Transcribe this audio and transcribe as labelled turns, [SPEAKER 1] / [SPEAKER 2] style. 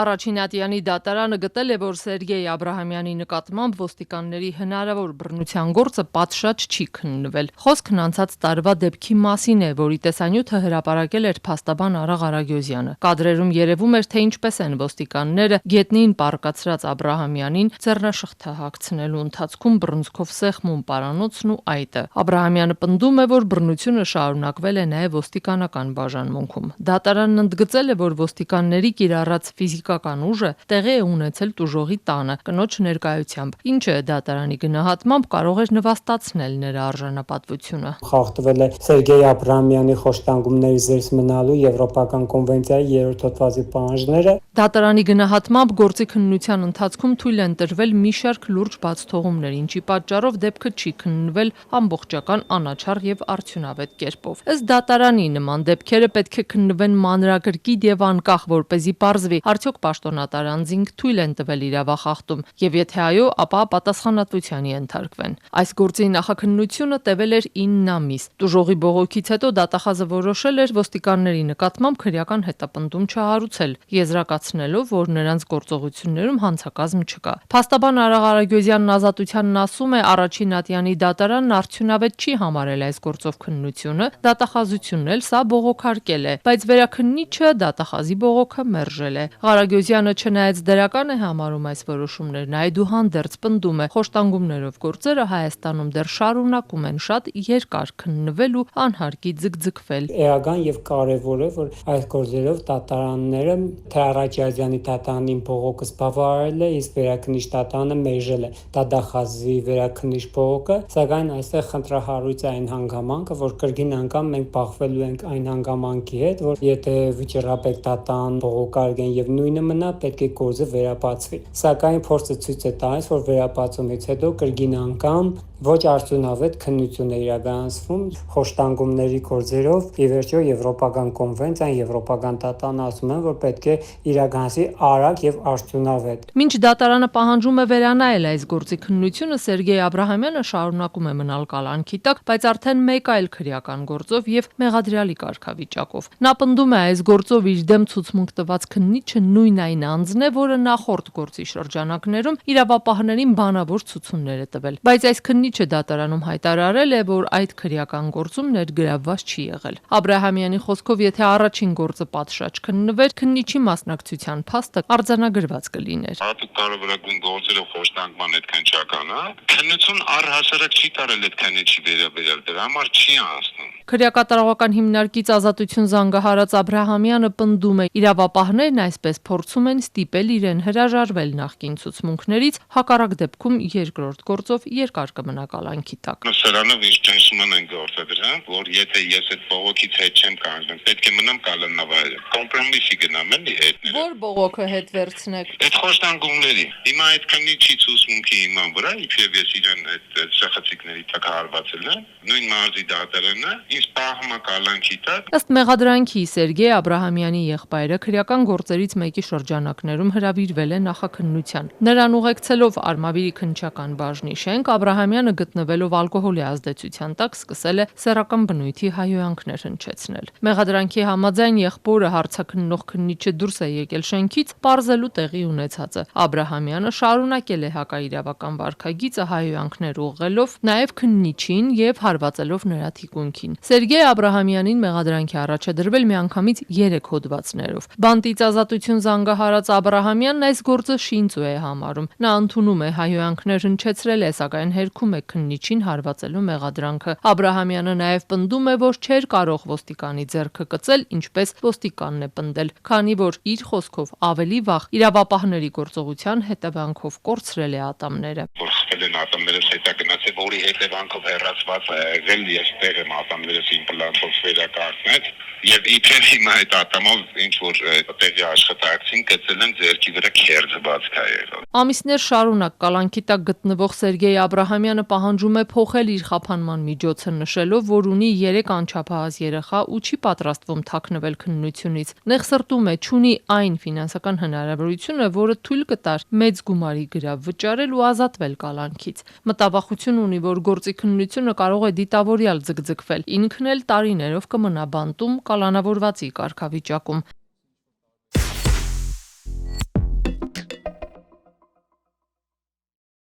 [SPEAKER 1] Առաջին ատյանի դատարանը գտել է, որ Սերգեյ Աբրահամյանի նկատմամբ ոստիկանների հնարավոր բռնության գործը պատշաճ չի քննվել։ Խոսքն անցած տարվա դեպքի մասին է, որի տեսանյութը հրապարակել էր փաստաբան Արաղ Արագյոզյանը։ Կադրերում երևում էր, թե ինչպես են ոստիկանները գետնին պառկացրած Աբրահամյանին ձեռնաշղթահագցնելու ընթացքում բռնցքով սեղմում պարանոցն ու այտը։ Աբրահամյանը պնդում է, որ բռնությունը շարունակվել է նաև ոստիկանական բաժանմունքում։ Դատարանն ընդգծել է, որ ոստիկանների կիրառած ֆիզիկական ուժը տեղի է ունեցել տուժողի տանը կնոջ ներկայությամբ, ինչը դատարանի գնահատմամբ կարող էր նվաստացնել նրա արժանապատվությունը։
[SPEAKER 2] Խախտվել է Սերգեյ Աբրահամյանի խոշտանգումների զերծ մնալու Եվրոպական կոնվենցիայի 3-րդ հոդվածի պահանջները։
[SPEAKER 1] Դատարանի գնահատմամբ գործի քննության ընթացքում թույլ են տրվել մի շարք լուրջ բացթողումներ, ինչի պատճառով դեպքը չի քննվել ամբողջական, անաչառ եւ արդյունավետ կերպով։ Ըստ դատարանի նման դեպքերը պետք է քննվեն մանրակրկիտ եւ անկախ, որպեսզի պարզվի, արդյոք պաշտոնատար անձինք թույլ են տվել իրավախախտում, եւ եթե այո, ապա պատասխանատվության ենթարկվեն։ Այս գործի նախաքննությունը տևել էր 9 ամիս։ Տուժողի բողոքից հետո դատախազը որոշել էր ոստիկանների նկատմամբ քրեական հետապնդում չհարուցել, եզրակացնելով, որ նրանց գործողություններում հանցակազմ չկա։ Փաստաբան Արաղ Արագյոզյանն Ազատությանն ասում է, առաջին ատյանի դատարանն արդյունավետ չի համարել այս գործով քննությունը, դատախազությունն էլ սա բողոքարկել է, բայց վերաքննիչը դատախազի բողոքը մերժել է։ Արագյոզյանը չնայած դրական է համարում այս որոշումներն, այդուհանդերձ պնդում է, խոշտանգումներով գործերը Հայաստանում դեռ շարունակում են շատ երկար քննվել ու անհարկի ձգձգվել։
[SPEAKER 2] Էական եւ կարեւոր է, որ այս գործերով դատարանները թե Արաքյազյանի դատարանին բողոքը բավարարել է, իսկ վերաքննիչ դատարանը մերժել է դատախազի վերաքննիչ բողոքը, սակայն այստեղ խնդրահարույց է այն հանգամանքը, որ կրկին անգամ մենք բախվելու ենք այն հանգամանքի հետ, որ եթե վիճռաբեկ դատարան բողոքարկեն եւ նույնը մնա, պետք է գործը վերաբացվի։ Սակայն փորձը ցույց է տալիս, որ վերաբացումից հետո կրկին անգամ ոչ արդյունավետ քննություն է իրականացվում խոշտանգումների գործերով։ Ի վերջո Եվրոպական կոնվենցիան, Եվրոպական դատարանը ասում են, որ պետք է իրականացվի արագ եւ արդյունավետ։
[SPEAKER 1] Մինչ դատարանը պահանջում է վերանայել այս գործի քննությունը, Սերգեյ Աբրահամյանը շարունակում է մնալ կալանքի տակ, բայց արդեն մեկ այլ քրեական գործով եւ մեղադրյալի կարգավիճակով։ Նա պնդում է, այս գործով իր դեմ ցուցմունք տված քննիչը նույն այն անձն է, որը նախորդ գործի շրջանակներում իրավապահներին բանավոր ցուցումներ է տվել։ Բայց այս քննիչը դատարանում հայտարարել է, որ այդ քրեական գործում ներգրավված չի եղել։ Աբրահամյանի խոսքով, եթե առաջին գործը պատշաճ քննվեր, քննիչի մասնակցության փաստը արձանագրված կլիներ։
[SPEAKER 3] Հատուկ կարևորագույն գործերով խոշտանգման այդքան չական, քննություն առհասարակ չի տարել այդ քննիչի վերաբերյալ, դրա համար չի անցնում։
[SPEAKER 1] Քրեակատարողական հիմնարկից Ազատություն զանգահարած Աբրահամյանը պնդում է, իրավապահներն այսպես փորձում են ստիպել իրեն հրաժարվել նախկին ցուցմունքներից, հակառակ դեպքում երկրորդ գործով երկար կմնա կալանքի տակ։
[SPEAKER 3] Սրանով ինչ ճնշում են գործադրան, որ եթե ես այդ բողոքից հետ չեմ կանգնում, պետք է մնամ կալանավայրը։ Կոմպրոմիսի գնամ էլի հետ։
[SPEAKER 1] Որ բողոքը հետ վերցնեք։
[SPEAKER 3] Այդ խոշտանգումների։ Հիմա այդ քննիչի ցուցմունքի իման վրա, իբրև ես իրեն այդ շախացիկների տակ հարվածել եմ, նույն մարզի դատարանը ինձ պահում է կալանքի տակ։
[SPEAKER 1] Ըստ մեղադրանքի Սերգեյ Աբրահամյանի եղբայրը քրեական գործերից մեկի շրջանակներում հրավիրվել է նախաքննության։ Նրան ուղեկցելով Արմավիրի քննչական բաժնի շենք, Աբրահամյանը գտնվելով ալկոհոլի ազդեցության տակ սկսել է սեռական բնույթի հայհոյանքներ հնչեցնել։ Մեղադրանքի համաձայն եղբորը հարցաքննող քննիչը դուրս է եկել շենքից, պարզելու տեղի ունեցածը։ Աբրահամյանը շարունակել է հակաիրավական վարքագիծը հայհոյանքներ ուղղելով նաև քննիչին եւ հարվածելով նրա թիկունքին։ Սերգեյ Աբրահամյանին մեղադրանքի առաջ է դրվել միանգամից 3 հոդվածներով։ Բանտից Ազատություն զանգահարած Աբրահամյանն այս գործը շինծու է համարում։ Նա ընդունում է հայհոյանքներ հնչեցրել է, սակայն հերքում է քննիչին հարվածելու մեղադրանքը։ Աբրահամյանը նաև պնդում է, որ չէր կարող ոստիկանի ձեռքը կծել, ինչպես ոստիկանն է պնդել, քանի որ իր խոսքով ավելի վաղ իրավապահների գործողության հետևանքով կորցրել է ատամները։
[SPEAKER 3] Որ խփել են ատամներս հետա գնացել, որի հետևանքով հեռացված է եղել, ես տեղ եմ ատամներս իմպլանտով վերականգնել եւ իբր հիմա այդ ատամով ինչ որ տեղի աշխատակցին գծել են ձեռքի վրա քերձված կայել։
[SPEAKER 1] Ամիսներ շարունակ կալանքի տակ գտնվող Սերգեյ Աբրահամյանը պահանջում է փոխել իր խափանման միջոցը, նշելով, որ ունի 3 անչափահաս երեխա ու չի պատրաստվում թաքնվել քննությունից։ Նեղսրտում է, չունի այն ֆինանսական հնարավորությունը, որը թույլ կտար մեծ գումարի գրավ վճարել ու ազատվել կալանքից։ Մտավախություն ունի, որ գործի քննությունը կարող է դիտավորյալ ձգձգվել, ինքն էլ տարիներով կմնա բանտում կալանավորվածի կարգավիճակում։